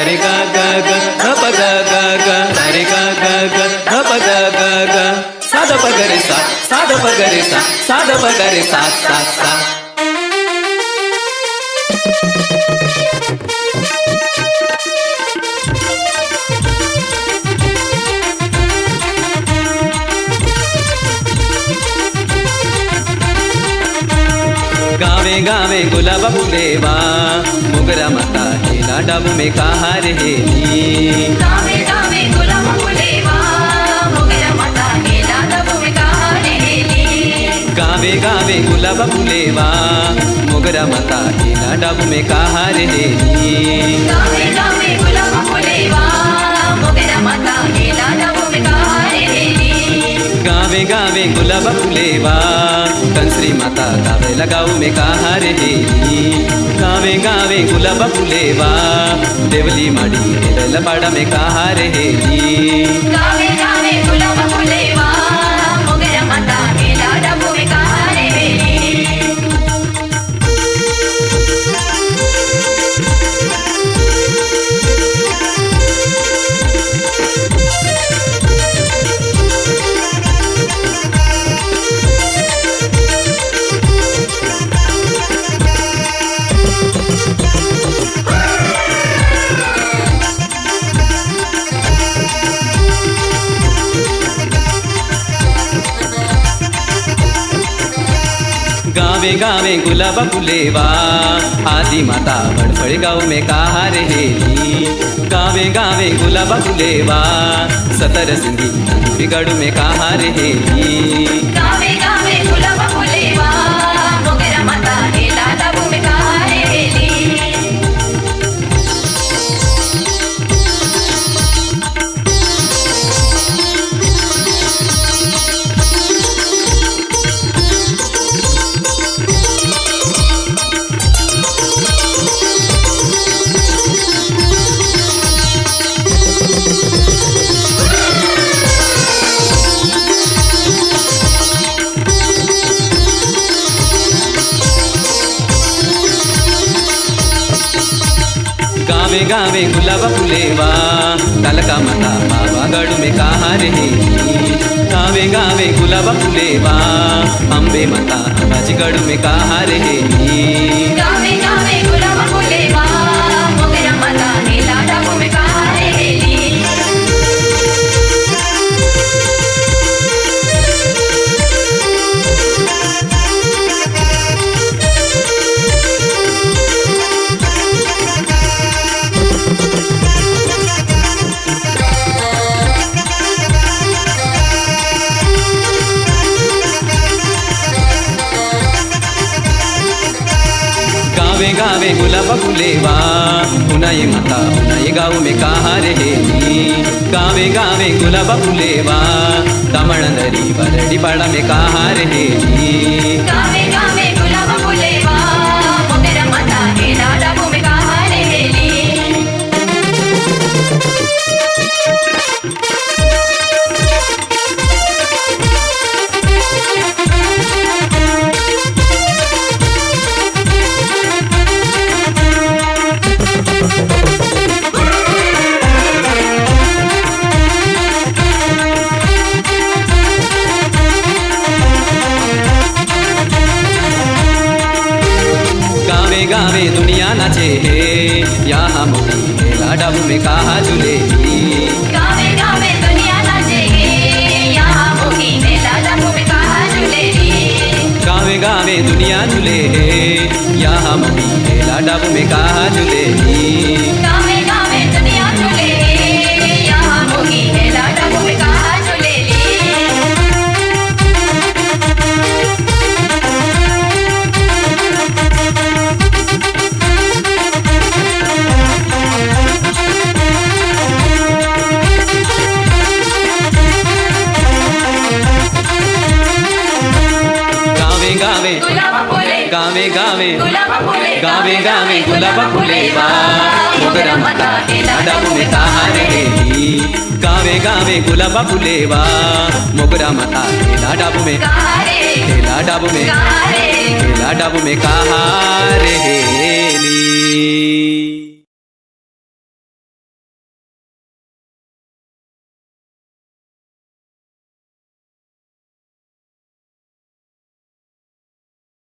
रे गा गा गा ध प ग ग ग रे गा ग ग ध प ग ग ग सा ध प ग रे सा ध प ग रे सा ध प ग रे सा सा सा. गावे गावे गुलाब फुलेवा मोगरा माता हेला डाबू में कहा रहेली. गावे गावे गुलाब फुलेवा मोगरा माता हेला डाबू में कहा रहेली. गावे गावे गुलाब फुलेवा मोगरा माता हेला डाबू में कहा रहेली. गावे गावे गुलाब फुलेवा मोगरा माता हेला डाबू में कहा रहेली. गावे गावे गुलाब फुलेवा कंसरी माता गावे लगाऊ में कहा रहेली. गावे गावे गुलाब फुलेवा देवली माडी हेला पाड़ा में कहा रहेली. गावे गावे गुलाब फुलेवा मोगरा माता हेला डाबू में कहा रहेली. गावे गावे गुलाब फुलेवा आदि माता बड़बड़ गाँव में कहा रहेली. गावे गावे गुलाब फुलेवा सतर सिंधी बिगड़ू में कहा रहेली. गावे गावे गुलाब फुलेवा मोगरा माता हेला डाबू में कहा रहेली. गावे गावे गुलाब फुलेवा कालका माता बाबा गढ़ में कहा रहेली. गावे गावे गुलाब फुलेवा अम्बे माता राजगढ़ में कहा रहेली. गावे गावे गुलाब फुलेवा मोगरा माता हेला डाबू में कहा रहेली. गावे गावे गुलाब फुलेवा पुनाई माता पुनाई गाँव में कहा रहेली. गावे गावे गुलाब फुलेवा कमळंदरी बरडी पाड़ा में कहा रहेली. गावे गावे गुलाब फुलेवा मोगरा माता हेला डाबू में कहा रहेली. गावे दुनिया नाचे है यहाँ मोदी हेला डाबू में कहा झूलेली. गावे गावे दुनिया नाचे यहाँ मोगी हेला डाबू में कहा झूलेली. गावे गावे दुनिया झूले है यहाँ मोदी हेला डाबू में कहा झूलेली. गावे गावे दुनिया झूले यहाँ मोगी हेला डाबू में कहा झूलेली. गावे गुलाब फुले गावे गावे गुलाब फुले गावे गावे गुलाब फुलेवा मोगरा माता हेला डाबू में कहा रहेली. गावे गावे गुलाब फुलेवा मोगरा माता हेला डाबू में कहा रे हेला डाबू में कहा रे हेला डाबू में कहा रहेली.